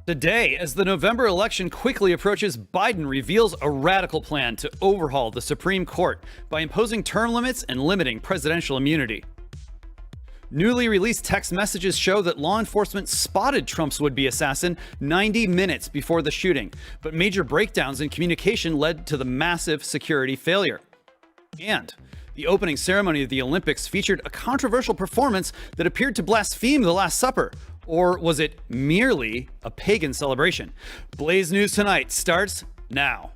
Today, as the November election quickly approaches, Biden reveals a radical plan to overhaul the Supreme Court by imposing term limits and limiting presidential immunity. Newly released text messages show that law enforcement spotted Trump's would-be assassin 90 minutes before the shooting, but major breakdowns in communication led to the massive security failure. And the opening ceremony of the Olympics featured a controversial performance that appeared to blaspheme the Last Supper. Or was it merely a pagan celebration? Blaze News Tonight starts now.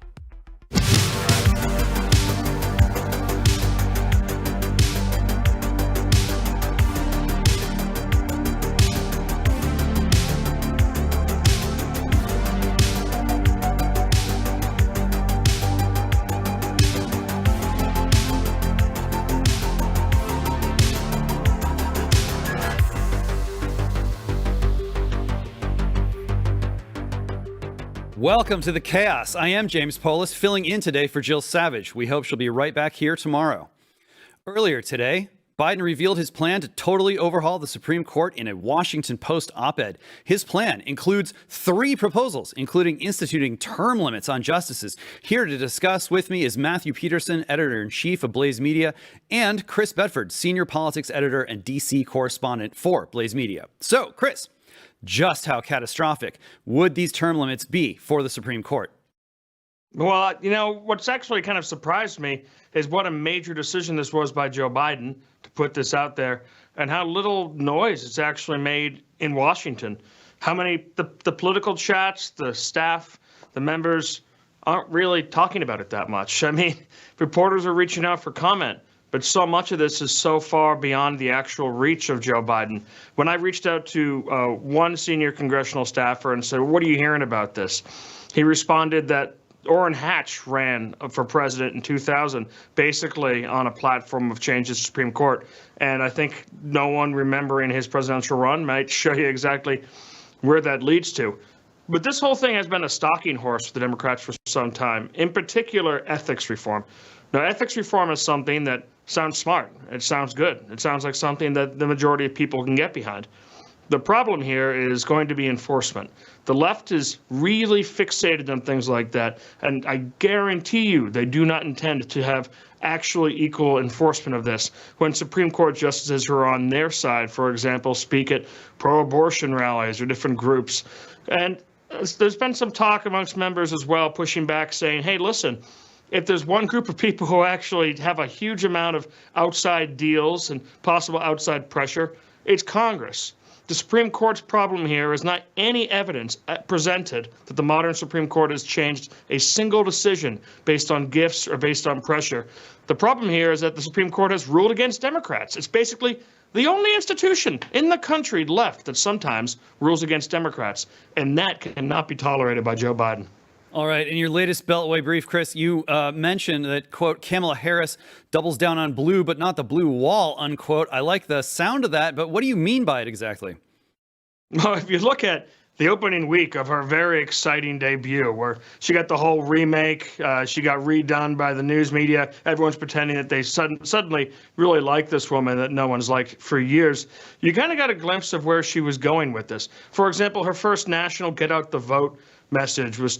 Welcome to the chaos. I am James Polis, filling in today for Jill Savage. We hope she'll be right back here tomorrow. Earlier today, Biden revealed his plan to totally overhaul the Supreme Court in a Washington Post op-ed. His plan includes 3 proposals, including instituting term limits on justices. Here to discuss with me is Matthew Peterson, editor-in-chief of Blaze Media, and Chris Bedford, senior politics editor and D.C. correspondent for Blaze Media. So, Chris, just how catastrophic would these term limits be for the Supreme Court? Well, what's actually kind of surprised me is what a major decision this was by Joe Biden to put this out there and how little noise it's actually made in Washington. How many, the political chats, the staff, the members aren't really talking about it that much. I mean, reporters are reaching out for comment. But so much of this is so far beyond the actual reach of Joe Biden. When I reached out to one senior congressional staffer and said, "What are you hearing about this?" He responded that Orrin Hatch ran for president in 2000, basically on a platform of change the Supreme Court. And I think no one remembering his presidential run might show you exactly where that leads to. But this whole thing has been a stalking horse for the Democrats for some time, in particular ethics reform. Now, ethics reform is something that sounds smart. It sounds good. It sounds like something that the majority of people can get behind. The problem here is going to be enforcement. The left is really fixated on things like that, and I guarantee you they do not intend to have actually equal enforcement of this. When Supreme Court justices who are on their side, for example, speak at pro-abortion rallies or different groups. And there's been some talk amongst members as well, pushing back, saying, hey, listen, if there's one group of people who actually have a huge amount of outside deals and possible outside pressure, it's Congress. The Supreme Court's problem here is not any evidence presented that the modern Supreme Court has changed a single decision based on gifts or based on pressure. The problem here is that the Supreme Court has ruled against Democrats. It's basically the only institution in the country left that sometimes rules against Democrats, and that cannot be tolerated by Joe Biden. All right. In your latest Beltway brief, Chris, you mentioned that, quote, Kamala Harris doubles down on blue, but not the blue wall, unquote. I like the sound of that, but what do you mean by it exactly? Well, if you look at the opening week of her very exciting debut, where she got the whole remake, she got redone by the news media, everyone's pretending that they suddenly really like this woman that no one's liked for years, you kind of got a glimpse of where she was going with this. For example, her first national Get Out the Vote message was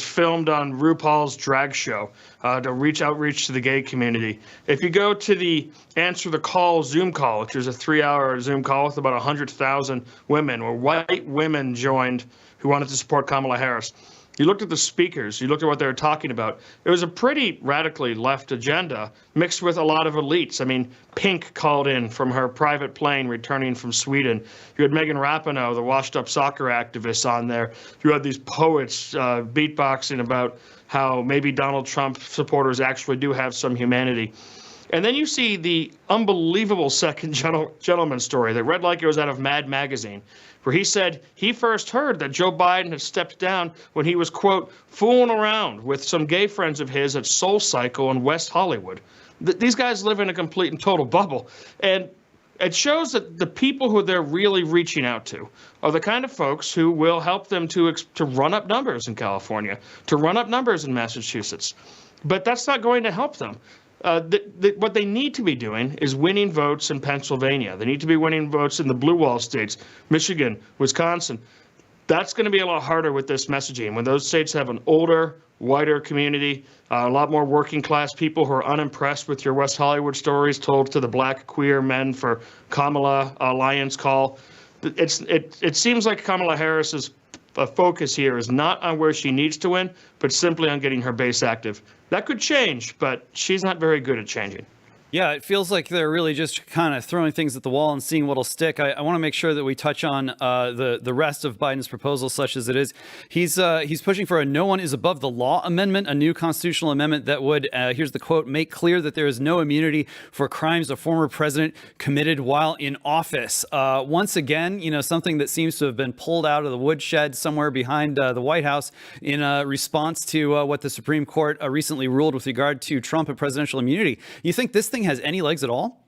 filmed on RuPaul's drag show to reach to the gay community. If you go to the Answer the Call Zoom call, which was a 3-hour Zoom call with about 100,000 women, where white women joined who wanted to support Kamala Harris. You looked at the speakers, you looked at what they were talking about. It was a pretty radically left agenda mixed with a lot of elites. I mean, Pink called in from her private plane returning from Sweden. You had Megan Rapinoe, the washed-up soccer activist, on there. You had these poets beatboxing about how maybe Donald Trump supporters actually do have some humanity. And then you see the unbelievable second gentleman story that read like it was out of Mad Magazine, where he said he first heard that Joe Biden had stepped down when he was, quote, fooling around with some gay friends of his at Soul Cycle in West Hollywood. These guys live in a complete and total bubble. And it shows that the people who they're really reaching out to are the kind of folks who will help them to run up numbers in California, to run up numbers in Massachusetts. But that's not going to help them. What they need to be doing is winning votes in Pennsylvania. They need to be winning votes in the blue wall states, Michigan, Wisconsin. That's going to be a lot harder with this messaging when those states have an older, whiter community, a lot more working class people who are unimpressed with your West Hollywood stories told to the black queer men for Kamala Alliance call. It seems like Kamala Harris's focus here is not on where she needs to win, but simply on getting her base active. That could change, but she's not very good at changing. Yeah, it feels like they're really just kind of throwing things at the wall and seeing what'll stick. I want to make sure that we touch on the rest of Biden's proposal, such as it is. He's pushing for a "no one is above the law" amendment, a new constitutional amendment that would, here's the quote, "make clear that there is no immunity for crimes a former president committed while in office." Once again, something that seems to have been pulled out of the woodshed somewhere behind the White House in response to what the Supreme Court recently ruled with regard to Trump and presidential immunity. You think this thing has any legs at all?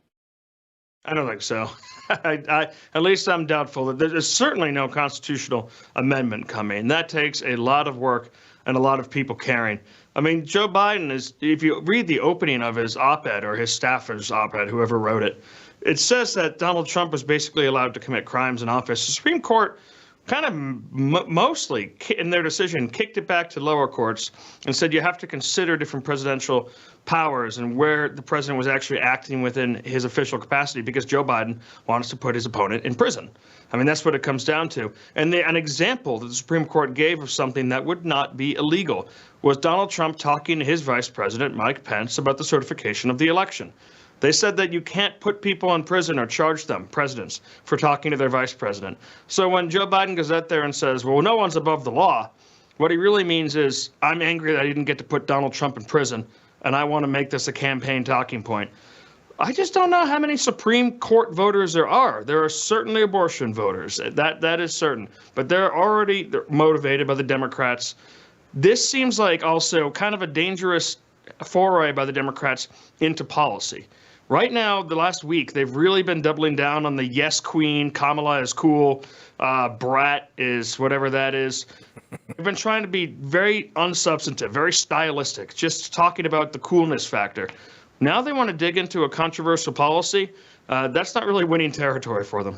I don't think so. At least I'm doubtful that there's certainly no constitutional amendment coming. That takes a lot of work and a lot of people caring. I mean, Joe Biden is, if you read the opening of his op-ed or his staffer's op-ed, whoever wrote it, it says that Donald Trump was basically allowed to commit crimes in office. The Supreme Court kind of mostly, in their decision, kicked it back to lower courts and said you have to consider different presidential powers and where the president was actually acting within his official capacity, because Joe Biden wants to put his opponent in prison. I mean, that's what it comes down to. And an example that the Supreme Court gave of something that would not be illegal was Donald Trump talking to his vice president, Mike Pence, about the certification of the election. They said that you can't put people in prison or charge them, presidents, for talking to their vice president. So when Joe Biden goes out there and says, well, no one's above the law, what he really means is, I'm angry that I didn't get to put Donald Trump in prison, and I want to make this a campaign talking point. I just don't know how many Supreme Court voters there are. There are certainly abortion voters. That is certain. But they're already motivated by the Democrats. This seems like also kind of a dangerous foray by the Democrats into policy. Right now, the last week, they've really been doubling down on the yes queen, Kamala is cool, brat is whatever that is. They've been trying to be very unsubstantive, very stylistic, just talking about the coolness factor. Now they want to dig into a controversial policy. That's not really winning territory for them.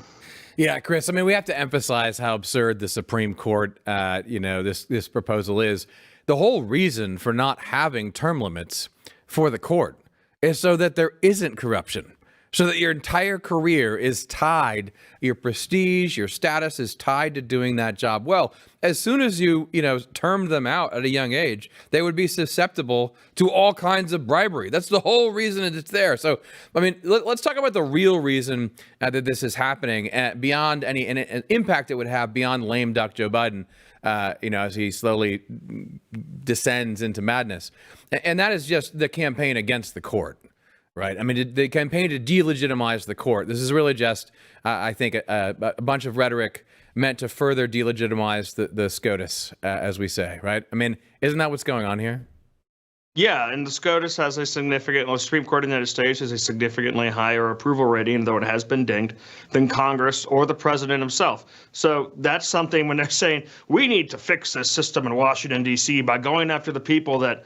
Yeah, Chris, I mean, we have to emphasize how absurd the Supreme Court, this proposal is. The whole reason for not having term limits for the court is so that there isn't corruption, so that your entire career is tied, your prestige, your status is tied to doing that job well. As soon as you termed them out at a young age, they would be susceptible to all kinds of bribery. That's the whole reason it's there. So, I mean, let's talk about the real reason that this is happening, beyond any an impact it would have beyond lame duck Joe Biden, as he slowly descends into madness. And that is just the campaign against the court, right? I mean, the campaign to delegitimize the court. This is really just, I think, a bunch of rhetoric meant to further delegitimize the SCOTUS, as we say, right? I mean, isn't that what's going on here? Yeah, and the SCOTUS has the Supreme Court of the United States has a significantly higher approval rating, though it has been dinged, than Congress or the president himself. So that's something when they're saying, we need to fix this system in Washington, D.C. by going after the people that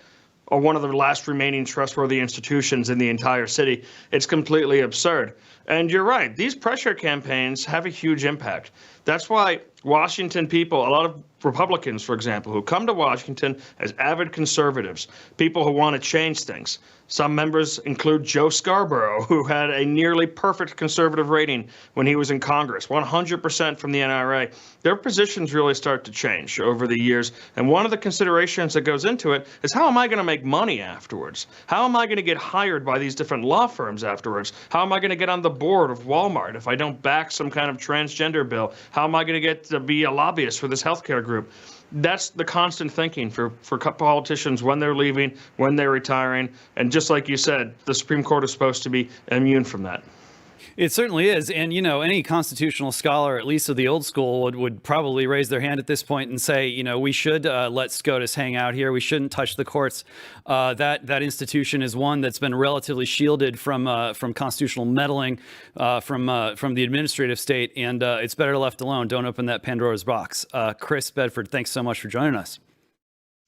are one of the last remaining trustworthy institutions in the entire city. It's completely absurd. And you're right, these pressure campaigns have a huge impact. That's why Washington people, a lot of Republicans, for example, who come to Washington as avid conservatives, people who want to change things. Some members include Joe Scarborough, who had a nearly perfect conservative rating when he was in Congress, 100% from the NRA. Their positions really start to change over the years. And one of the considerations that goes into it is, how am I going to make money afterwards? How am I going to get hired by these different law firms afterwards? How am I going to get on the board of Walmart if I don't back some kind of transgender bill? How am I going to get to be a lobbyist for this healthcare group? That's the constant thinking for politicians when they're leaving, when they're retiring. And just like you said, the Supreme Court is supposed to be immune from that. It certainly is. And, any constitutional scholar, at least of the old school, would probably raise their hand at this point and say, we should let SCOTUS hang out here. We shouldn't touch the courts. That institution is one that's been relatively shielded from constitutional meddling from the administrative state. And it's better left alone. Don't open that Pandora's box. Chris Bedford, thanks so much for joining us.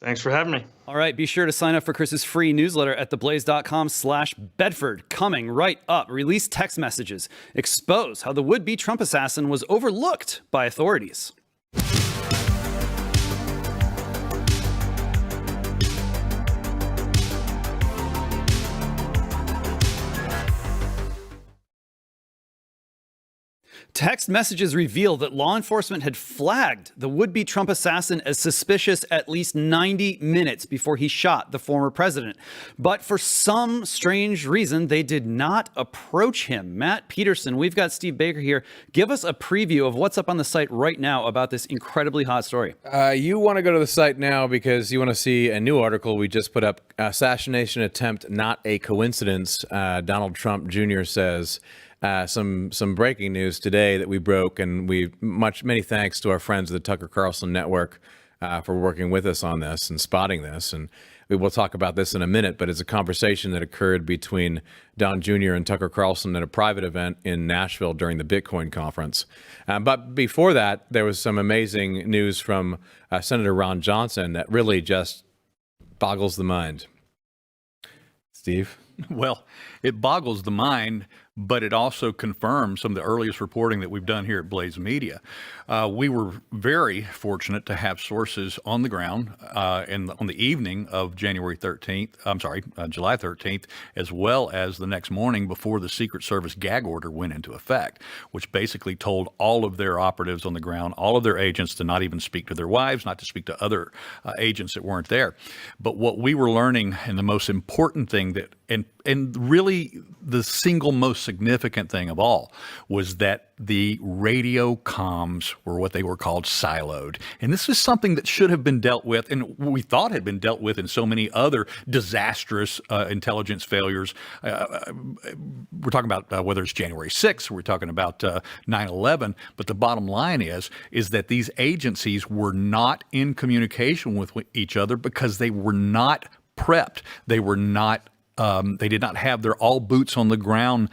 Thanks for having me. All right. Be sure to sign up for Chris's free newsletter at theblaze.com/Bedford. Coming right up, release text messages expose how the would-be Trump assassin was overlooked by authorities. Text messages reveal that law enforcement had flagged the would-be Trump assassin as suspicious at least 90 minutes before he shot the former president. But for some strange reason, they did not approach him. Matt Peterson, we've got Steve Baker here. Give us a preview of what's up on the site right now about this incredibly hot story. You want to go to the site now because you want to see a new article we just put up. Assassination attempt, not a coincidence. Donald Trump Jr. says. Some breaking news today that we broke, and many thanks to our friends at the Tucker Carlson Network for working with us on this and spotting this. And we will talk about this in a minute, but it's a conversation that occurred between Don Jr. and Tucker Carlson at a private event in Nashville during the Bitcoin conference. But before that, there was some amazing news from Senator Ron Johnson that really just boggles the mind. Steve? Well, it boggles the mind, but it also confirms some of the earliest reporting that we've done here at Blaze Media. We were very fortunate to have sources on the ground on the evening of July 13th, as well as the next morning before the Secret Service gag order went into effect, which basically told all of their operatives on the ground, all of their agents, to not even speak to their wives, not to speak to other agents that weren't there. But what we were learning, and the most important thing that, and really the single most significant thing of all, was that the radio comms were what they were called siloed. And this is something that should have been dealt with, and we thought had been dealt with in so many other disastrous intelligence failures. We're talking about whether it's January 6th, we're talking about 9/11, but the bottom line is that these agencies were not in communication with each other because they were not prepped. They were not they did not have their all boots on the ground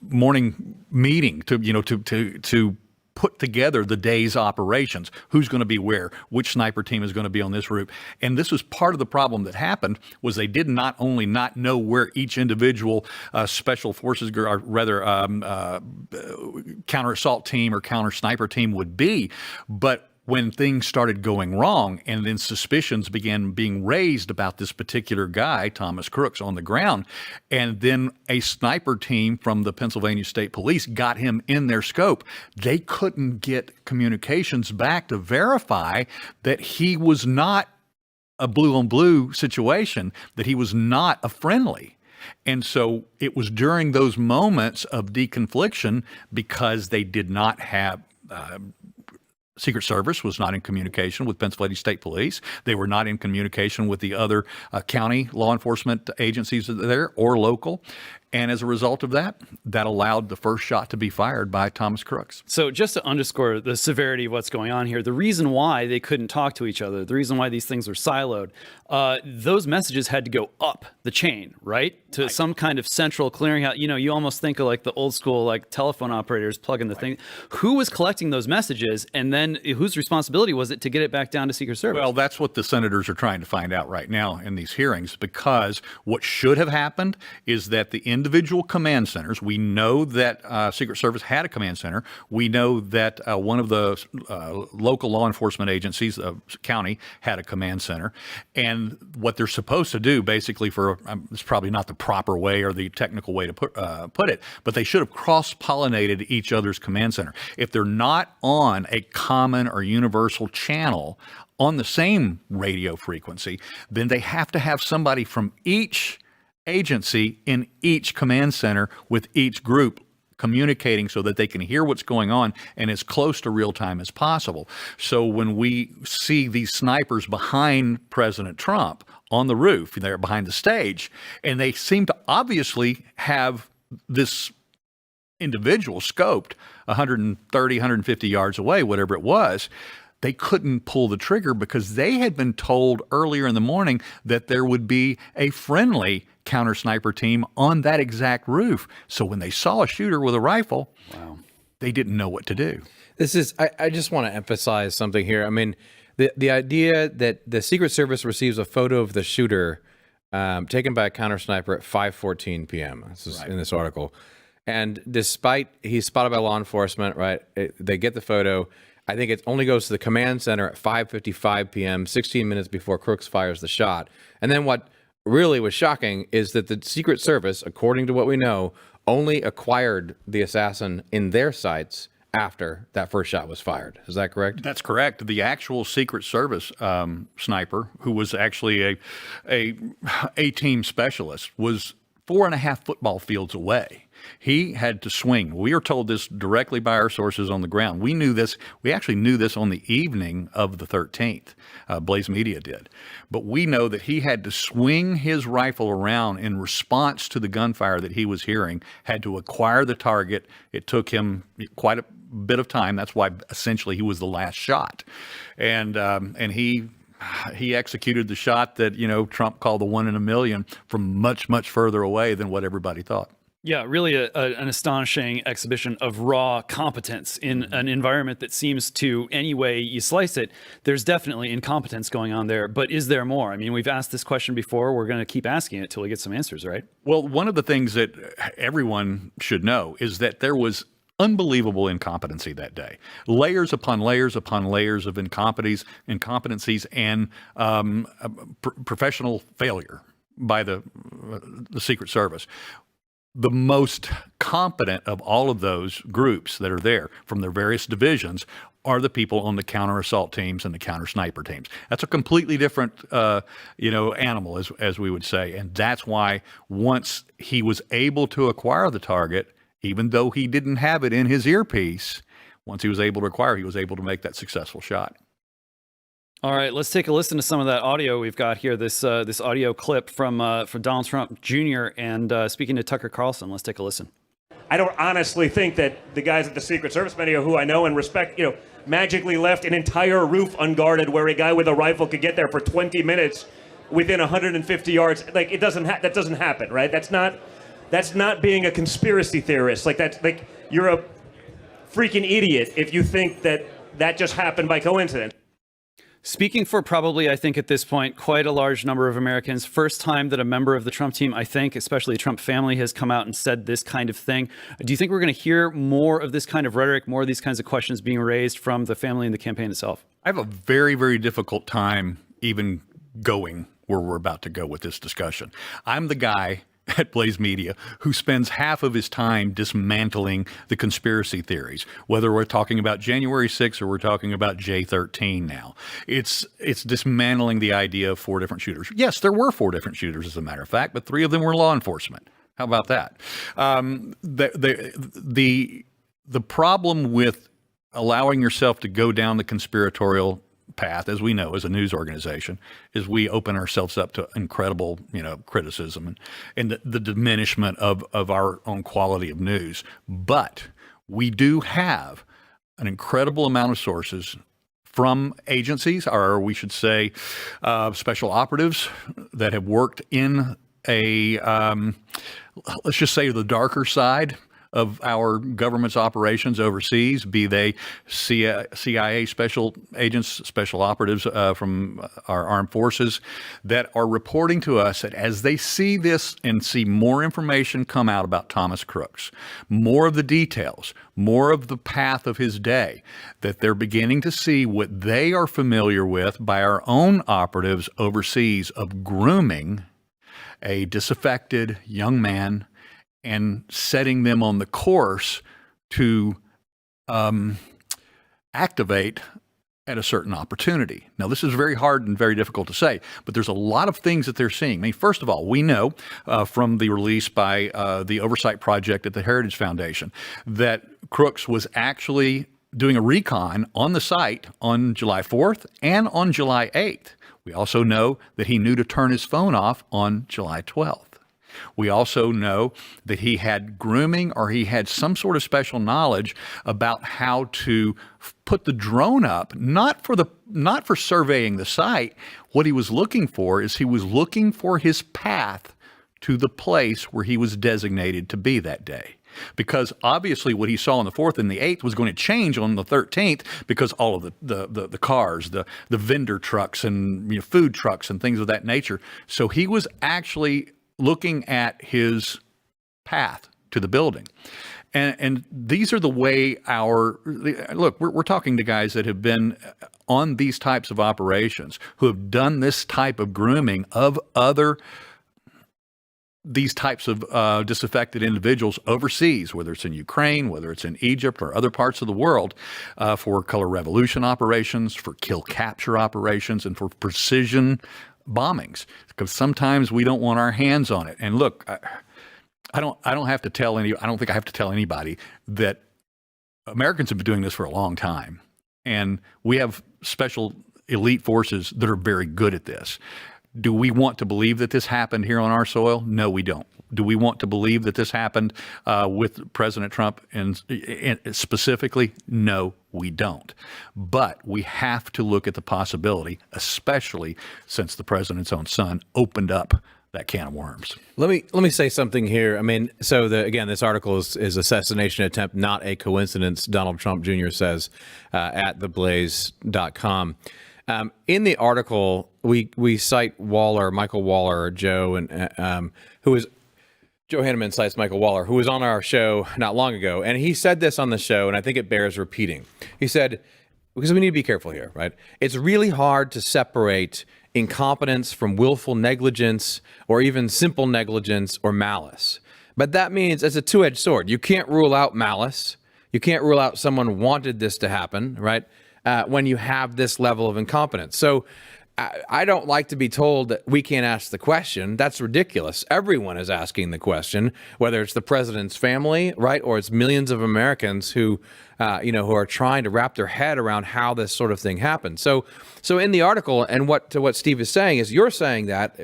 morning meeting to put together the day's operations. Who's going to be where? Which sniper team is going to be on this route? And this was part of the problem that happened, was they did not only not know where each individual special forces, or rather counter assault team or counter sniper team would be, but when things started going wrong and then suspicions began being raised about this particular guy, Thomas Crooks, on the ground, and then a sniper team from the Pennsylvania State Police got him in their scope, they couldn't get communications back to verify that he was not a blue on blue situation, that he was not a friendly. And so it was during those moments of deconfliction, because they did not have Secret Service was not in communication with Pennsylvania State Police. They were not in communication with the other county law enforcement agencies there or local. And as a result of that, that allowed the first shot to be fired by Thomas Crooks. So just to underscore the severity of what's going on here, the reason why they couldn't talk to each other, the reason why these things were siloed, those messages had to go up the chain, right? To some kind of central clearinghouse. You know, you almost think of like the old school, like telephone operators plugging the thing. Who was collecting those messages? And then whose responsibility was it to get it back down to Secret Service? Well, that's what the senators are trying to find out right now in these hearings, because what should have happened is that the individual command centers, we know that Secret Service had a command center. We know that one of the local law enforcement agencies, county, had a command center. And what they're supposed to do, basically, it's probably not the proper way or the technical way to put it, but they should have cross-pollinated each other's command center. If they're not on a common or universal channel on the same radio frequency, then they have to have somebody from each agency in each command center with each group communicating so that they can hear what's going on and as close to real time as possible. So when we see these snipers behind President Trump on the roof, they're behind the stage, and they seem to obviously have this individual scoped 130, 150 yards away, whatever it was, they couldn't pull the trigger because they had been told earlier in the morning that there would be a friendly counter sniper team on that exact roof. So when they saw a shooter with a rifle, they didn't know what to do. I just want to emphasize something here. I mean, the idea that the Secret Service receives a photo of the shooter taken by a counter sniper at 5:14 p.m. This is in this article. And despite he's spotted by law enforcement, right? They get the photo. I think it only goes to the command center at 5:55 p.m., 16 minutes before Crooks fires the shot. And then what really was shocking is that the Secret Service, according to what we know, only acquired the assassin in their sights after that first shot was fired. Is that correct? That's correct. The actual Secret Service sniper, who was actually a team specialist, was 4.5 football fields away. He had to swing. We are told this directly by our sources on the ground. We knew this. We actually knew this on the evening of the 13th. Blaze Media did. But we know that he had to swing his rifle around in response to the gunfire that he was hearing, had to acquire the target. It took him quite a bit of time. That's why essentially he was the last shot. And he executed the shot that, Trump called the 1 in a million from much, much further away than what everybody thought. Yeah, really an astonishing exhibition of raw competence in an environment that seems to, any way you slice it, there's definitely incompetence going on there. But is there more? I mean, we've asked this question before. We're going to keep asking it till we get some answers, right? Well, one of the things that everyone should know is that there was unbelievable incompetency that day. Layers upon layers upon layers of incompetencies and professional failure by the Secret Service. The most competent of all of those groups that are there from their various divisions are the people on the counter assault teams and the counter sniper teams. That's a completely different, animal, as we would say. And that's why once he was able to acquire the target, even though he didn't have it in his earpiece, once he was able to acquire, he was able to make that successful shot. All right, let's take a listen to some of that audio we've got here. This audio clip from Donald Trump Jr. and speaking to Tucker Carlson. Let's take a listen. I don't honestly think that the guys at the Secret Service, many of who I know and respect, magically left an entire roof unguarded where a guy with a rifle could get there for 20 minutes within 150 yards. Like that doesn't happen, right? That's not being a conspiracy theorist. You're a freaking idiot if you think that just happened by coincidence. Speaking for probably, I think at this point, quite a large number of Americans, first time that a member of the Trump team, I think, especially the Trump family, has come out and said this kind of thing. Do you think we're going to hear more of this kind of rhetoric, more of these kinds of questions being raised from the family and the campaign itself? I have a very, very difficult time even going where we're about to go with this discussion. I'm the guy at Blaze Media who spends half of his time dismantling the conspiracy theories, whether we're talking about January 6th or we're talking about J13 now. It's dismantling the idea of 4 different shooters. Yes, there were 4 different shooters, as a matter of fact, but 3 of them were law enforcement. How about that? The problem with allowing yourself to go down the conspiratorial path, as we know, as a news organization, is we open ourselves up to incredible, criticism and the diminishment of our own quality of news. But we do have an incredible amount of sources from agencies, or we should say, special operatives that have worked in a, let's just say, the darker side of our government's operations overseas, be they CIA special agents, special operatives from our armed forces, that are reporting to us that as they see this and see more information come out about Thomas Crooks, more of the details, more of the path of his day, that they're beginning to see what they are familiar with by our own operatives overseas of grooming a disaffected young man and setting them on the course to activate at a certain opportunity. Now, this is very hard and very difficult to say, but there's a lot of things that they're seeing. I mean, first of all, we know from the release by the Oversight Project at the Heritage Foundation that Crooks was actually doing a recon on the site on July 4th and on July 8th. We also know that he knew to turn his phone off on July 12th. We also know that he had grooming, or he had some sort of special knowledge about how to put the drone up, not for surveying the site. What he was looking for is he was looking for his path to the place where he was designated to be that day. Because obviously what he saw on the 4th and the 8th was going to change on the 13th, because all of the cars, the vendor trucks and food trucks and things of that nature. So he was actually looking at his path to the building. And these are the way we're talking to guys that have been on these types of operations, who have done this type of grooming of other these types of disaffected individuals overseas, whether it's in Ukraine, whether it's in Egypt or other parts of the world, for color revolution operations, for kill capture operations, and for precision bombings. Because sometimes we don't want our hands on it. And look, I don't have to tell I don't think I have to tell anybody that Americans have been doing this for a long time, and we have special elite forces that are very good at this. Do we want to believe that this happened here on our soil? No, we don't. Do we want to believe that this happened with President Trump and specifically? No, we don't. But we have to look at the possibility, especially since the president's own son opened up that can of worms. Let me say something here. I mean, so again, this article is assassination attempt, not a coincidence, Donald Trump Jr. says at theblaze.com. In the article, we cite Michael Waller, Joe, and Joe Hanneman cites Michael Waller, who was on our show not long ago, and he said this on the show, and I think it bears repeating. He said, because we need to be careful here, right? It's really hard to separate incompetence from willful negligence or even simple negligence or malice. But that means it's a two-edged sword. You can't rule out malice. You can't rule out someone wanted this to happen, right? When you have this level of incompetence. So I don't like to be told that we can't ask the question. That's ridiculous. Everyone is asking the question, whether it's the president's family, right, or it's millions of Americans who are trying to wrap their head around how this sort of thing happened. So in the article, and what Steve is saying is, you're saying that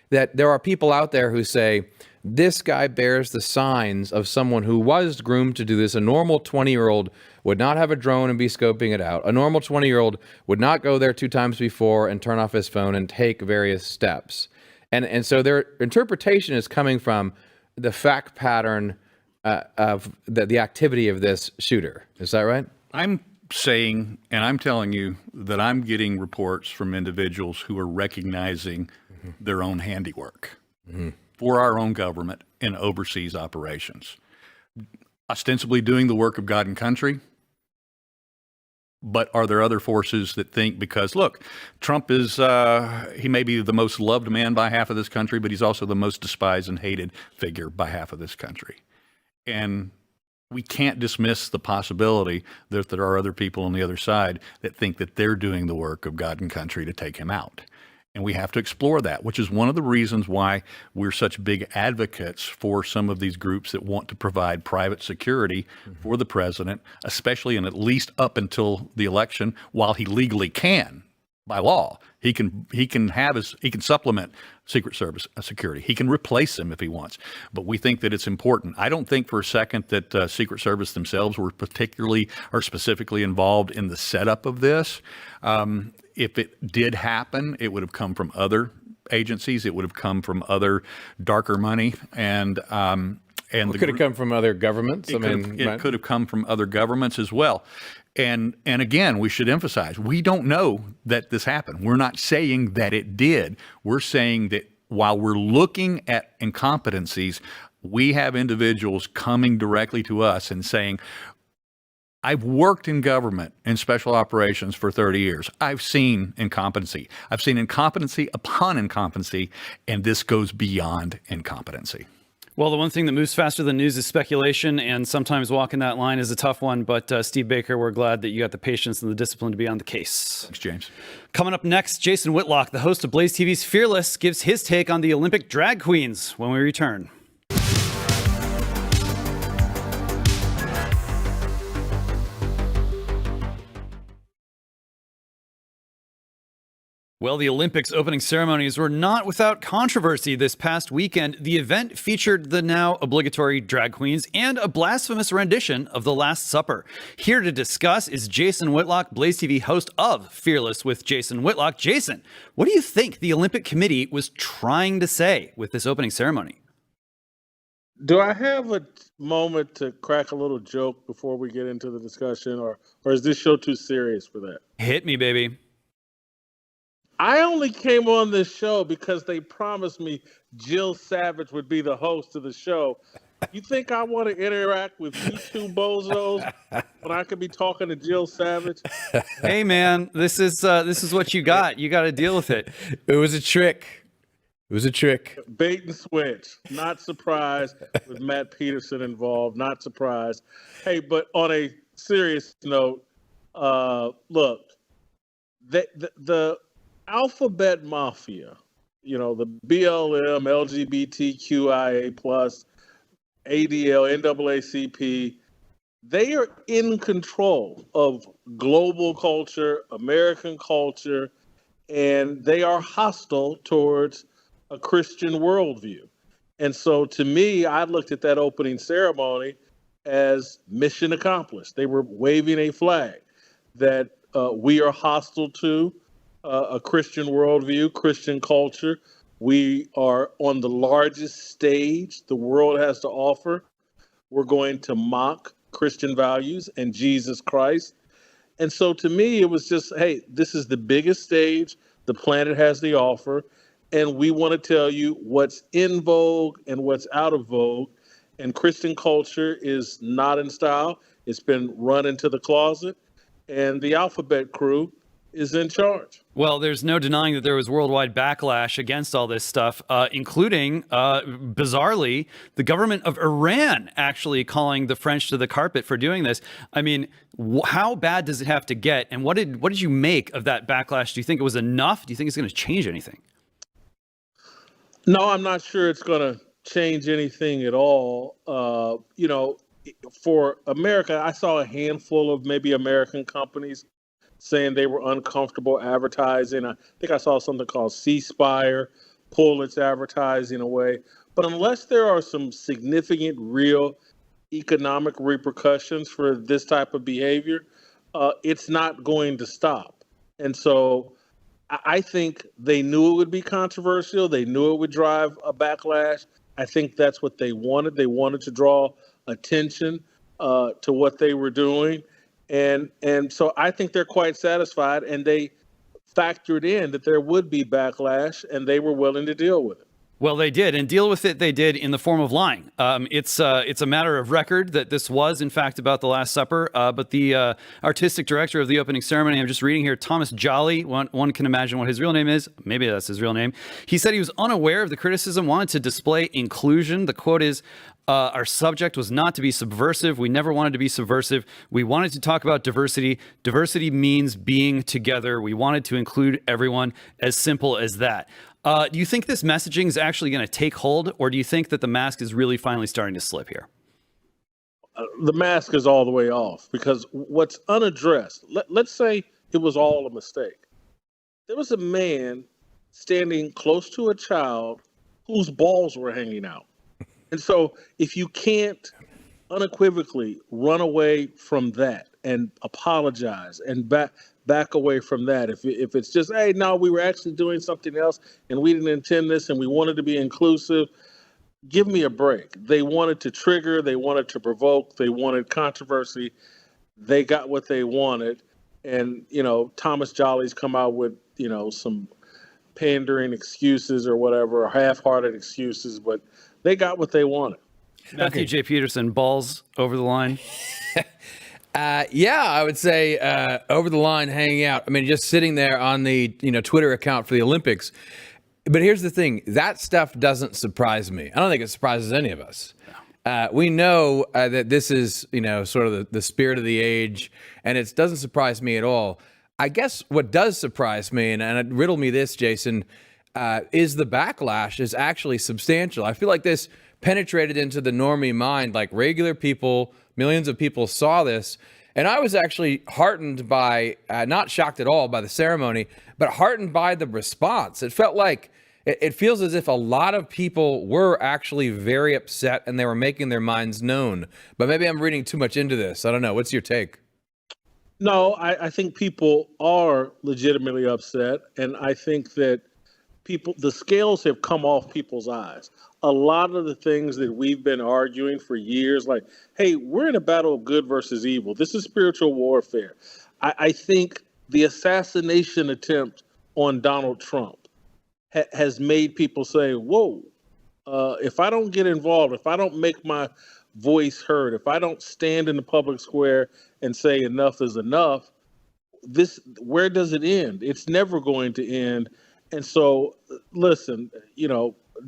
there are people out there who say, this guy bears the signs of someone who was groomed to do this. A normal 20-year-old would not have a drone and be scoping it out. A normal 20-year-old would not go there 2 times before and turn off his phone and take various steps. And so their interpretation is coming from the fact pattern of the activity of this shooter. Is that right? I'm saying, and I'm telling you, that I'm getting reports from individuals who are recognizing their own handiwork for our own government in overseas operations, ostensibly doing the work of God and country. But are there other forces that think, because look, Trump is, he may be the most loved man by half of this country, but he's also the most despised and hated figure by half of this country. And we can't dismiss the possibility that there are other people on the other side that think that they're doing the work of God and country to take him out. And we have to explore that, which is one of the reasons why we're such big advocates for some of these groups that want to provide private security for the president, especially and at least up until the election, while he legally can, by law. He can supplement Secret Service security. He can replace them if he wants. But we think that it's important. I don't think for a second that Secret Service themselves were particularly or specifically involved in the setup of this. If it did happen, it would have come from other agencies. It would have come from other darker money, and it could have come from other governments. It could have come from other governments as well. And again, we should emphasize, we don't know that this happened. We're not saying that it did. We're saying that while we're looking at incompetencies, we have individuals coming directly to us and saying, I've worked in government in special operations for 30 years. I've seen incompetency. I've seen incompetency upon incompetency, and this goes beyond incompetency. Well, the one thing that moves faster than news is speculation, and sometimes walking that line is a tough one. But Steve Baker, we're glad that you got the patience and the discipline to be on the case. Thanks, James. Coming up next, Jason Whitlock, the host of Blaze TV's Fearless, gives his take on the Olympic drag queens when we return. Well, the Olympics opening ceremonies were not without controversy this past weekend. The event featured the now obligatory drag queens and a blasphemous rendition of The Last Supper. Here to discuss is Jason Whitlock, Blaze TV host of Fearless with Jason Whitlock. Jason, what do you think the Olympic Committee was trying to say with this opening ceremony? Do I have a moment to crack a little joke before we get into the discussion, or is this show too serious for that? Hit me, baby. I only came on this show because they promised me Jill Savage would be the host of the show. You think I want to interact with you two bozos when I could be talking to Jill Savage? Hey, man, this is what you got. You got to deal with it. It was a trick. It was a trick. Bait and switch. Not surprised with Matt Peterson involved. Not surprised. Hey, but on a serious note, look, the alphabet mafia, the BLM, LGBTQIA plus, ADL, NAACP, they are in control of global culture, American culture, and they are hostile towards a Christian worldview. And so to me, I looked at that opening ceremony as mission accomplished. They were waving a flag that we are hostile to a Christian worldview, Christian culture. We are on the largest stage the world has to offer. We're going to mock Christian values and Jesus Christ. And so to me, it was just, hey, this is the biggest stage the planet has to offer. And we want to tell you what's in vogue and what's out of vogue. And Christian culture is not in style. It's been run into the closet. And the alphabet crew is in charge. Well, there's no denying that there was worldwide backlash against all this stuff, including, bizarrely, the government of Iran actually calling the French to the carpet for doing this. I mean, how bad does it have to get? And what did you make of that backlash? Do you think it was enough? Do you think it's going to change anything? No, I'm not sure it's going to change anything at all. For America, I saw a handful of maybe American companies saying they were uncomfortable advertising. I think I saw something called C-Spire pull its advertising away. But unless there are some significant, real economic repercussions for this type of behavior, it's not going to stop. And so I think they knew it would be controversial. They knew it would drive a backlash. I think that's what they wanted. They wanted to draw attention to what they were doing. And so I think they're quite satisfied, and they factored in that there would be backlash, and they were willing to deal with it. Well, they did, and deal with it they did in the form of lying. It's a matter of record that this was, in fact, about the Last Supper. But the artistic director of the opening ceremony, I'm just reading here, Thomas Jolly, one can imagine what his real name is. Maybe that's his real name. He said he was unaware of the criticism, wanted to display inclusion. The quote is, our subject was not to be subversive. We never wanted to be subversive. We wanted to talk about diversity. Diversity means being together. We wanted to include everyone, as simple as that. Do you think this messaging is actually going to take hold, or do you think that the mask is really finally starting to slip here? The mask is all the way off, because what's unaddressed, let's say it was all a mistake. There was a man standing close to a child whose balls were hanging out. And so if you can't unequivocally run away from that and apologize and back away from that, if it's just, hey, no, we were actually doing something else and we didn't intend this and we wanted to be inclusive, give me a break. They wanted to trigger, they wanted to provoke, they wanted controversy. They got what they wanted. And, Thomas Jolly's come out with, some pandering excuses or whatever, or half-hearted excuses, but they got what they wanted. Matthew J. Peterson, balls over the line. Yeah, I would say over the line, hanging out. I mean, just sitting there on the Twitter account for the Olympics. But here's the thing: that stuff doesn't surprise me. I don't think it surprises any of us. We know that this is sort of the spirit of the age, and it doesn't surprise me at all. I guess what does surprise me, and riddle me this, Jason, is the backlash is actually substantial. I feel like this penetrated into the normie mind, like regular people, millions of people saw this. And I was actually heartened by, not shocked at all by the ceremony, but heartened by the response. It felt like, it feels as if a lot of people were actually very upset and they were making their minds known. But maybe I'm reading too much into this. I don't know. What's your take? No, I think people are legitimately upset. And I think that the scales have come off people's eyes. A lot of the things that we've been arguing for years, like, hey, we're in a battle of good versus evil. This is spiritual warfare. I think the assassination attempt on Donald Trump has made people say, whoa, if I don't get involved, if I don't make my voice heard, if I don't stand in the public square and say enough is enough, where does it end? It's never going to end. And so, listen,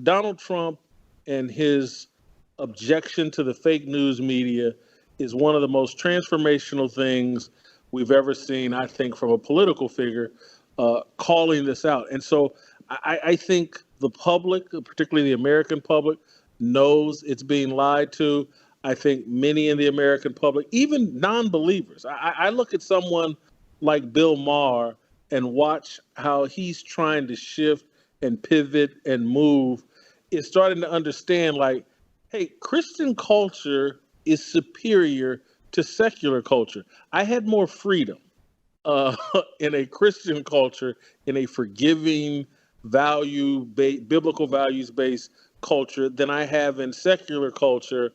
Donald Trump and his objection to the fake news media is one of the most transformational things we've ever seen, I think, from a political figure calling this out. And so I think the public, particularly the American public, knows it's being lied to. I think many in the American public, even non-believers, I look at someone like Bill Maher and watch how he's trying to shift and pivot and move, is starting to understand, like, hey, Christian culture is superior to secular culture. I had more freedom in a Christian culture, in a forgiving, biblical values-based culture than I have in secular culture.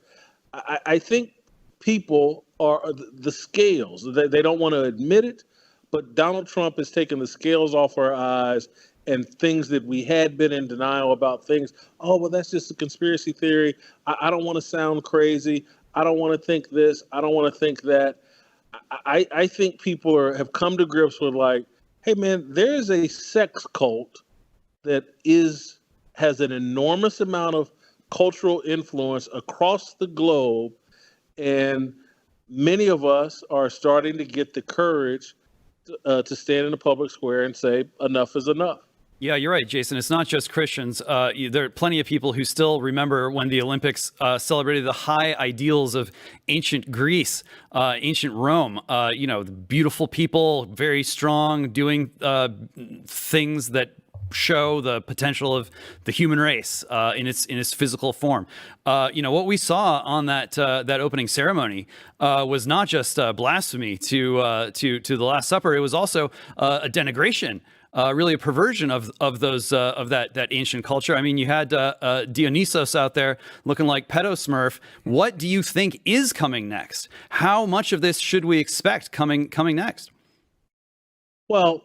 I think people are the scales. They don't want to admit it, but Donald Trump has taken the scales off our eyes, and things that we had been in denial about, things, oh, well, that's just a conspiracy theory. I don't want to sound crazy. I don't want to think this. I don't want to think that. I think people have come to grips with, like, hey, man, there's a sex cult that has an enormous amount of cultural influence across the globe, and many of us are starting to get the courage to stand in the public square and say enough is enough. Yeah, you're right, Jason. It's not just Christians. There are plenty of people who still remember when the Olympics celebrated the high ideals of ancient Greece, ancient Rome. The beautiful people, very strong, doing things that show the potential of the human race in its physical form. What we saw on that opening ceremony was not just blasphemy to the Last Supper. It was also a denigration. Really a perversion of that ancient culture. I mean, you had Dionysos out there looking like pedo Smurf. What do you think is coming next? How much of this should we expect coming next? Well,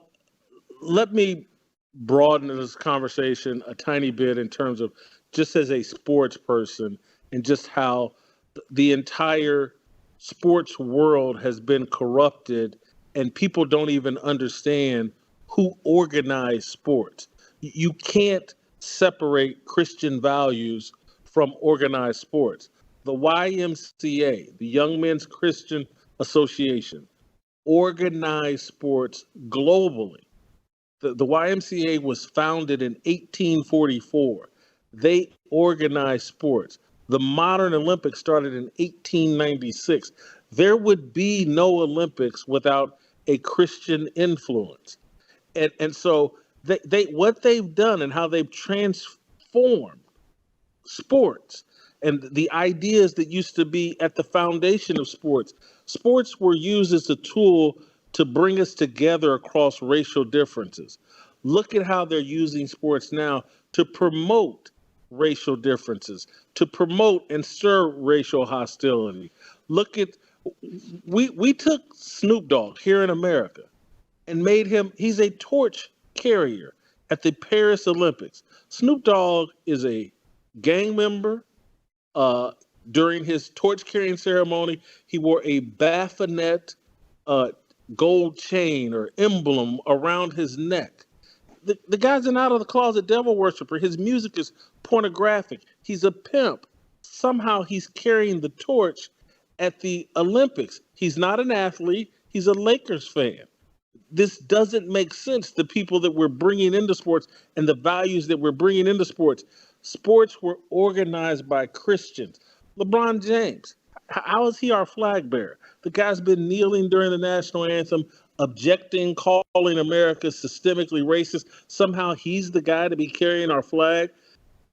let me broaden this conversation a tiny bit in terms of just as a sports person and just how the entire sports world has been corrupted, and people don't even understand who organized sports. You can't separate Christian values from organized sports. The YMCA, the Young Men's Christian Association, organized sports globally. The YMCA was founded in 1844. They organized sports. The modern Olympics started in 1896. There would be no Olympics without a Christian influence. And so what they've done and how they've transformed sports and the ideas that used to be at the foundation of sports. Sports were used as a tool to bring us together across racial differences. Look at how they're using sports now to promote racial differences, to promote and stir racial hostility. Look at, we took Snoop Dogg here in America and made him, he's a torch carrier at the Paris Olympics. Snoop Dogg is a gang member. During his torch carrying ceremony, he wore a Baphomet gold chain or emblem around his neck. The guy's an out of the closet devil worshiper. His music is pornographic. He's a pimp. Somehow he's carrying the torch at the Olympics. He's not an athlete. He's a Lakers fan. This doesn't make sense. The people that we're bringing into sports and the values that we're bringing into sports. Sports were organized by Christians. LeBron James, how is he our flag bearer? The guy's been kneeling during the national anthem, objecting, calling America systemically racist. Somehow he's the guy to be carrying our flag.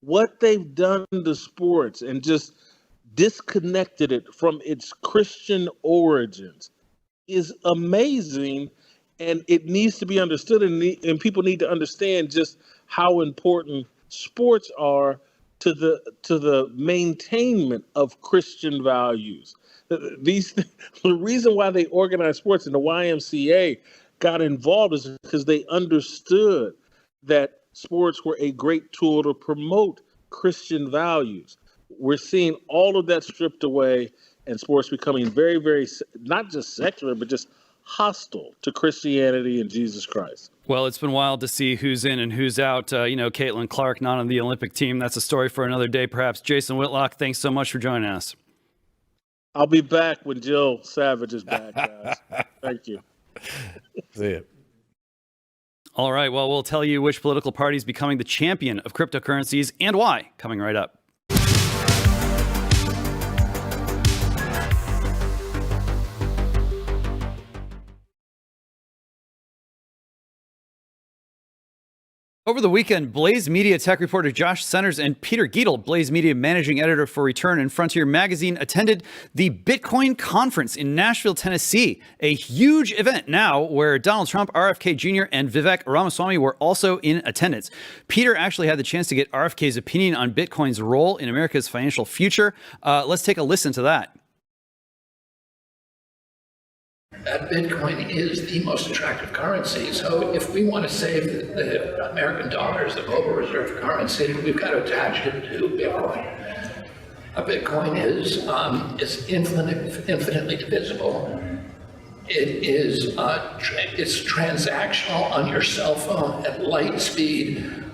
What they've done to sports and just disconnected it from its Christian origins is amazing, and it needs to be understood, and people need to understand just how important sports are to the maintainment of Christian values. The reason why they organized sports and the YMCA got involved is because they understood that sports were a great tool to promote Christian values. We're seeing all of that stripped away and sports becoming very, very, not just secular, but just hostile to Christianity and Jesus Christ. Well, it's been wild to see who's in and who's out. Caitlin Clark not on the Olympic team. That's a story for another day, perhaps. Jason Whitlock, thanks so much for joining us. I'll be back when Jill Savage is back, guys. Thank you. See it. All right. Well, we'll tell you which political party is becoming the champion of cryptocurrencies and why, coming right up. Over the weekend, Blaze Media tech reporter Josh Centers and Peter Gietl, Blaze Media managing editor for Return and Frontier Magazine, attended the Bitcoin conference in Nashville, Tennessee, a huge event now where Donald Trump, RFK Jr., and Vivek Ramaswamy were also in attendance. Peter actually had the chance to get RFK's opinion on Bitcoin's role in America's financial future. Let's take a listen to that. That Bitcoin is the most attractive currency. So if we want to save the American dollar as the global reserve currency, we've got to attach it to Bitcoin. A Bitcoin is infinitely divisible. It's transactional on your cell phone at light speed,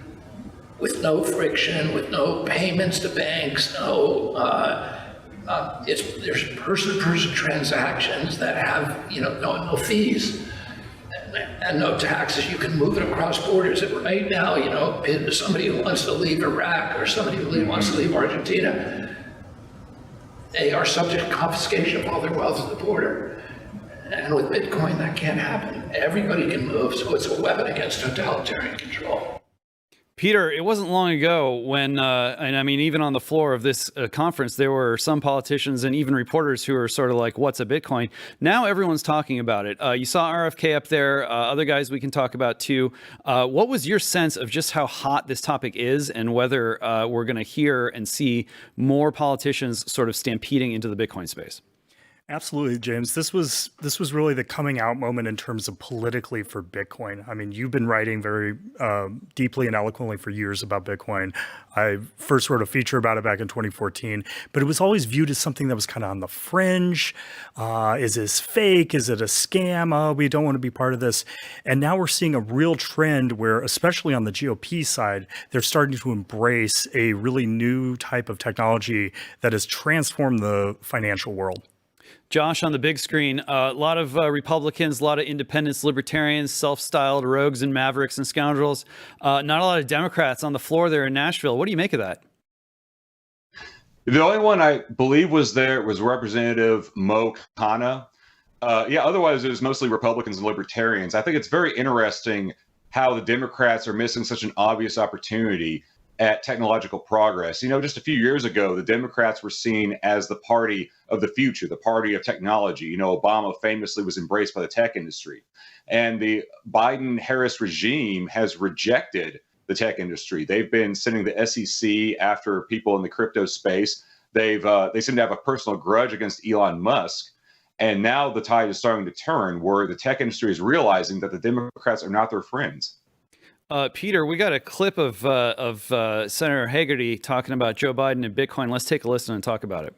with no friction, with no payments to banks, there's person-to-person transactions that have no fees and no taxes. You can move it across borders. And right now, somebody who wants to leave Iraq or somebody who wants to leave Argentina, they are subject to confiscation of all their wealth at the border. And with Bitcoin, that can't happen. Everybody can move, so it's a weapon against totalitarian control. Peter, it wasn't long ago when, and I mean, even on the floor of this conference, there were some politicians and even reporters who were sort of like, what's a Bitcoin? Now everyone's talking about it. You saw RFK up there, other guys we can talk about too. What was your sense of just how hot this topic is and whether we're going to hear and see more politicians sort of stampeding into the Bitcoin space? Absolutely, James. This was really the coming out moment in terms of politically for Bitcoin. I mean, you've been writing very deeply and eloquently for years about Bitcoin. I first wrote a feature about it back in 2014, but it was always viewed as something that was kind of on the fringe. Is this fake? Is it a scam? We don't want to be part of this. And now we're seeing a real trend where, especially on the GOP side, they're starting to embrace a really new type of technology that has transformed the financial world. Josh, on the big screen, a lot of Republicans, a lot of independents, libertarians, self-styled rogues and mavericks and scoundrels. Not a lot of Democrats on the floor there in Nashville. What do you make of that? The only one I believe was there was Representative Mo Khanna. Otherwise it was mostly Republicans and libertarians. I think it's very interesting how the Democrats are missing such an obvious opportunity at technological progress. Just a few years ago, the Democrats were seen as the party of the future, the party of technology. Obama famously was embraced by the tech industry. And the Biden-Harris regime has rejected the tech industry. They've been sending the SEC after people in the crypto space. They seem to have a personal grudge against Elon Musk. And now the tide is starting to turn where the tech industry is realizing that the Democrats are not their friends. Peter, we got a clip of Senator Hagerty talking about Joe Biden and Bitcoin. Let's take a listen and talk about it.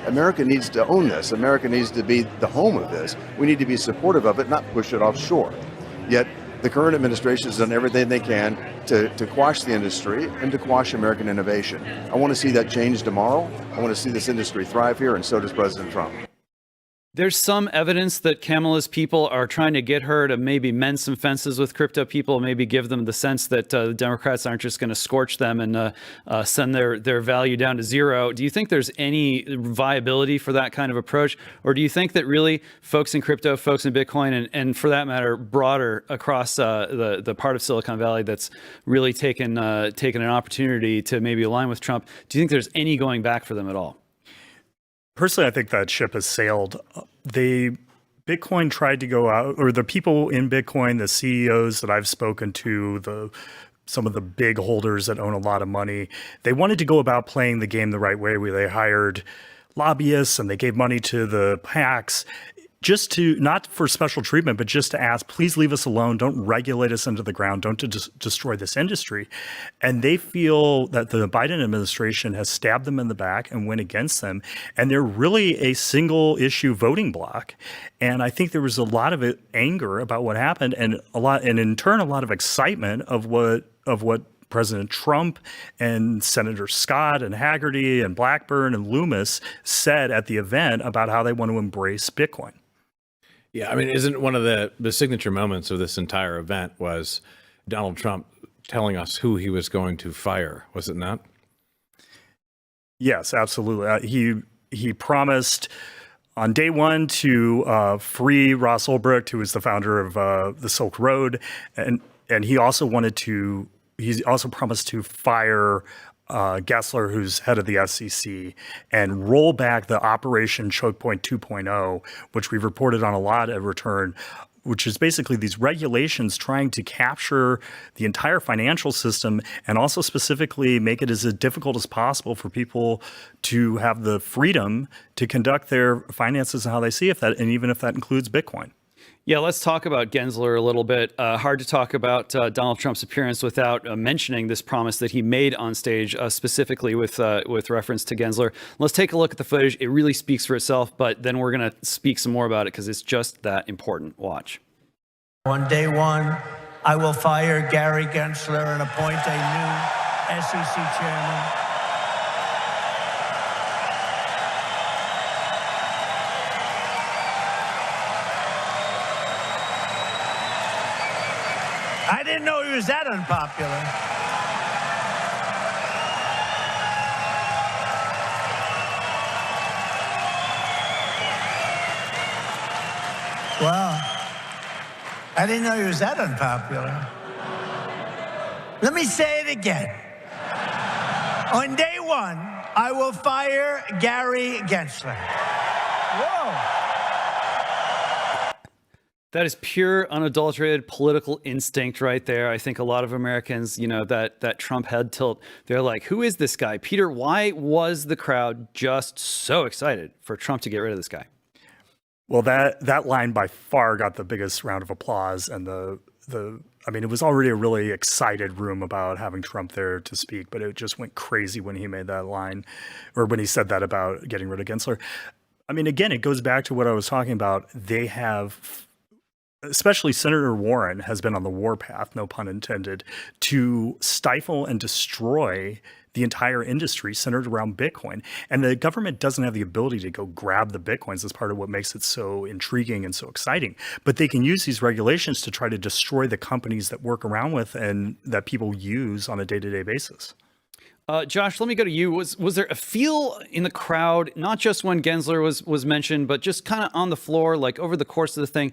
America needs to own this. America needs to be the home of this. We need to be supportive of it, not push it offshore. Yet the current administration has done everything they can to quash the industry and to quash American innovation. I want to see that change tomorrow. I want to see this industry thrive here, and so does President Trump. There's some evidence that Kamala's people are trying to get her to maybe mend some fences with crypto people, maybe give them the sense that the Democrats aren't just going to scorch them and send their value down to zero. Do you think there's any viability for that kind of approach? Or do you think that really folks in crypto, folks in Bitcoin, and for that matter, broader across the part of Silicon Valley that's really taken an opportunity to maybe align with Trump, do you think there's any going back for them at all? Personally, I think that ship has sailed. Bitcoin tried to go out, or the people in Bitcoin, the CEOs that I've spoken to, some of the big holders that own a lot of money, they wanted to go about playing the game the right way, where they hired lobbyists and they gave money to the PACs. just to, not for special treatment, but just to ask, please leave us alone. Don't regulate us into the ground. Don't destroy this industry. And they feel that the Biden administration has stabbed them in the back and went against them. And they're really a single issue voting bloc. And I think there was a lot of anger about what happened, and in turn, a lot of excitement of what President Trump and Senator Scott and Haggerty and Blackburn and Loomis said at the event about how they want to embrace Bitcoin. Yeah, I mean, isn't one of the signature moments of this entire event was Donald Trump telling us who he was going to fire, was it not? Yes, absolutely. He promised on day one to free Ross Ulbricht, who was the founder of the Silk Road, and he also promised to fire Gensler, who's head of the SEC, and roll back the Operation Choke Point 2.0, which we've reported on a lot at Return, which is basically these regulations trying to capture the entire financial system and also specifically make it as difficult as possible for people to have the freedom to conduct their finances and how they see it, and even if that includes Bitcoin. Yeah, let's talk about Gensler a little bit. Hard to talk about Donald Trump's appearance without mentioning this promise that he made on stage, specifically with reference to Gensler. Let's take a look at the footage. It really speaks for itself, but then we're going to speak some more about it because it's just that important. Watch. On day one, I will fire Gary Gensler and appoint a new SEC chairman. I didn't know he was that unpopular. Well, I didn't know he was that unpopular. Let me say it again. On day one, I will fire Gary Gensler. Whoa. That is pure, unadulterated political instinct right there. I think a lot of Americans, that Trump head tilt, they're like, who is this guy? Peter, why was the crowd just so excited for Trump to get rid of this guy? Well, that line by far got the biggest round of applause, and it was already a really excited room about having Trump there to speak, but it just went crazy when he made that line, or when he said that about getting rid of Gensler. I mean, again, it goes back to what I was talking about. They have, especially Senator Warren, has been on the warpath, no pun intended, to stifle and destroy the entire industry centered around Bitcoin. And the government doesn't have the ability to go grab the Bitcoins as part of what makes it so intriguing and so exciting. But they can use these regulations to try to destroy the companies that work around with and that people use on a day-to-day basis. Josh, let me go to you. Was there a feel in the crowd, not just when Gensler was mentioned, but just kind of on the floor, like over the course of the thing?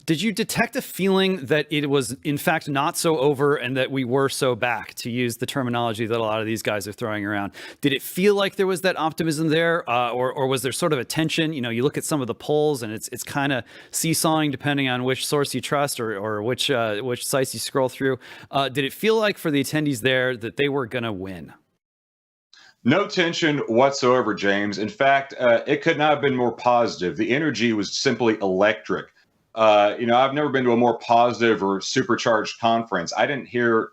Did you detect a feeling that it was, in fact, not so over and that we were so back, to use the terminology that a lot of these guys are throwing around? Did it feel like there was that optimism there, or was there sort of a tension? You look at some of the polls and it's kind of seesawing depending on which source you trust or which sites you scroll through. Did it feel like for the attendees there that they were going to win? No tension whatsoever, James. In fact, it could not have been more positive. The energy was simply electric. I've never been to a more positive or supercharged conference. I didn't hear,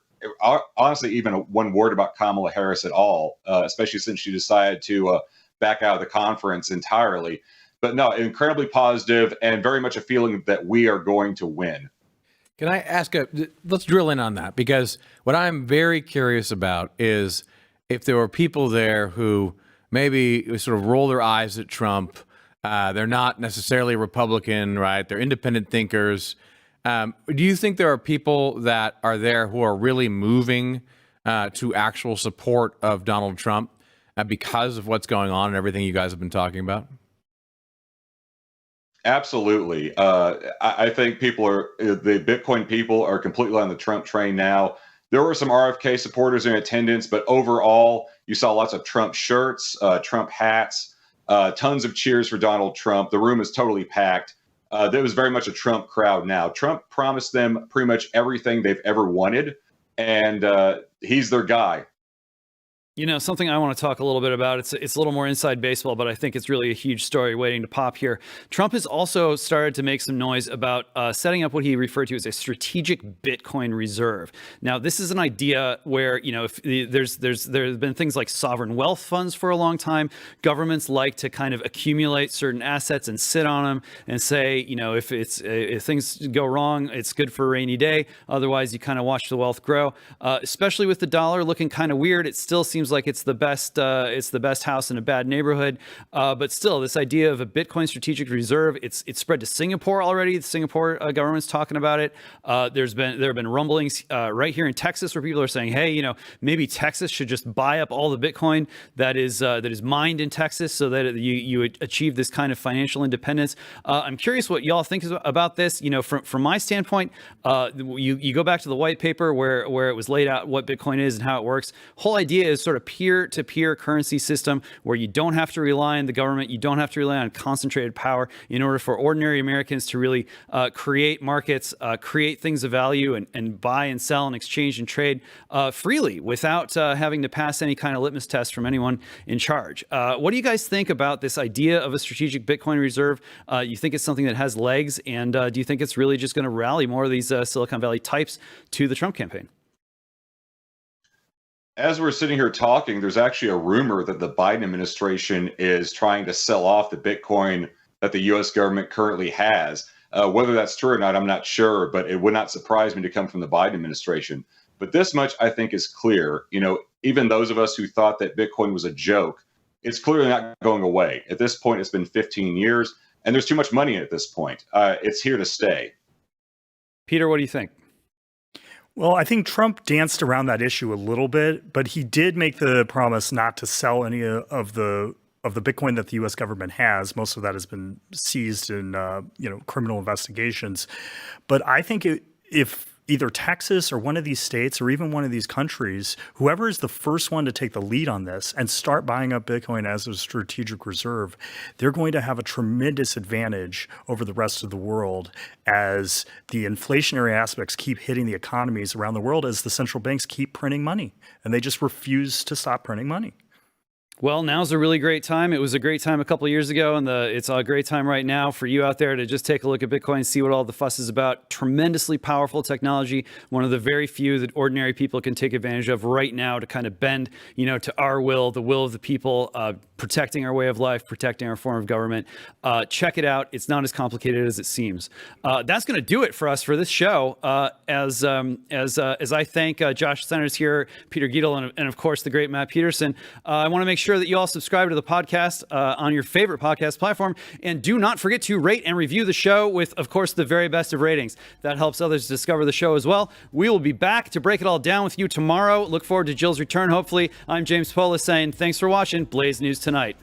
honestly, even one word about Kamala Harris at all, especially since she decided to back out of the conference entirely. But no, incredibly positive and very much a feeling that we are going to win. Can I ask let's drill in on that, because what I'm very curious about is if there were people there who maybe sort of roll their eyes at Trump. They're not necessarily Republican, right? They're independent thinkers. Do you think there are people that are there who are really moving to actual support of Donald Trump because of what's going on and everything you guys have been talking about? Absolutely. I think the Bitcoin people are completely on the Trump train now. There were some RFK supporters in attendance, but overall, you saw lots of Trump shirts, Trump hats. Tons of cheers for Donald Trump. The room is totally packed. There was very much a Trump crowd now. Trump promised them pretty much everything they've ever wanted, and he's their guy. You know, something I want to talk a little bit about, it's a little more inside baseball, but I think it's really a huge story waiting to pop here. Trump has also started to make some noise about setting up what he referred to as a strategic Bitcoin reserve. Now, this is an idea where, you know, if there's been things like sovereign wealth funds for a long time. Governments like to kind of accumulate certain assets and sit on them and say, you know, if things go wrong, it's good for a rainy day. Otherwise, you kind of watch the wealth grow. Especially with the dollar looking kind of weird, it still seems like it's the best house in a bad neighborhood. But still, this idea of a Bitcoin strategic reserve, it's spread to Singapore already. The Singapore government's talking about it. There have been rumblings right here in Texas where people are saying, hey, you know, maybe Texas should just buy up all the Bitcoin that is mined in Texas so that you achieve this kind of financial independence. I'm curious what y'all think about this. You know, from my standpoint, you go back to the white paper where it was laid out what Bitcoin is and how it works. Whole idea is sort of peer-to-peer currency system where you don't have to rely on the government, you don't have to rely on concentrated power in order for ordinary Americans to really create markets, create things of value, and buy and sell and exchange and trade freely without having to pass any kind of litmus test from anyone in charge. What do you guys think about this idea of a strategic Bitcoin reserve? You think it's something that has legs, and do you think it's really just going to rally more of these Silicon Valley types to the Trump campaign? As we're sitting here talking, there's actually a rumor that the Biden administration is trying to sell off the Bitcoin that the U.S. government currently has. Whether that's true or not, I'm not sure, but it would not surprise me to come from the Biden administration. But this much, I think, is clear. You know, even those of us who thought that Bitcoin was a joke, it's clearly not going away. At this point, it's been 15 years, and there's too much money at this point. It's here to stay. Peter, what do you think? Well, I think Trump danced around that issue a little bit, but he did make the promise not to sell any of the Bitcoin that the U.S. government has. Most of that has been seized in criminal investigations. But I think if either Texas or one of these states or even one of these countries, whoever is the first one to take the lead on this and start buying up Bitcoin as a strategic reserve, they're going to have a tremendous advantage over the rest of the world as the inflationary aspects keep hitting the economies around the world as the central banks keep printing money, and they just refuse to stop printing money. Well, now's a really great time. It was a great time a couple of years ago, and it's a great time right now for you out there to just take a look at Bitcoin and see what all the fuss is about. Tremendously powerful technology, one of the very few that ordinary people can take advantage of right now to kind of bend, you know, to our will, the will of the people, protecting our way of life, protecting our form of government. Check it out. It's not as complicated as it seems. That's going to do it for us for this show. As I thank Josh Centers here, Peter Gietl, and of course the great Matt Peterson. I want to make sure that you all subscribe to the podcast on your favorite podcast platform, and do not forget to rate and review the show with, of course, the very best of ratings. That helps others discover the show as well. We will be back to break it all down with you tomorrow. Look forward to Jill's return, hopefully. I'm James Polis saying thanks for watching Blaze News Tonight.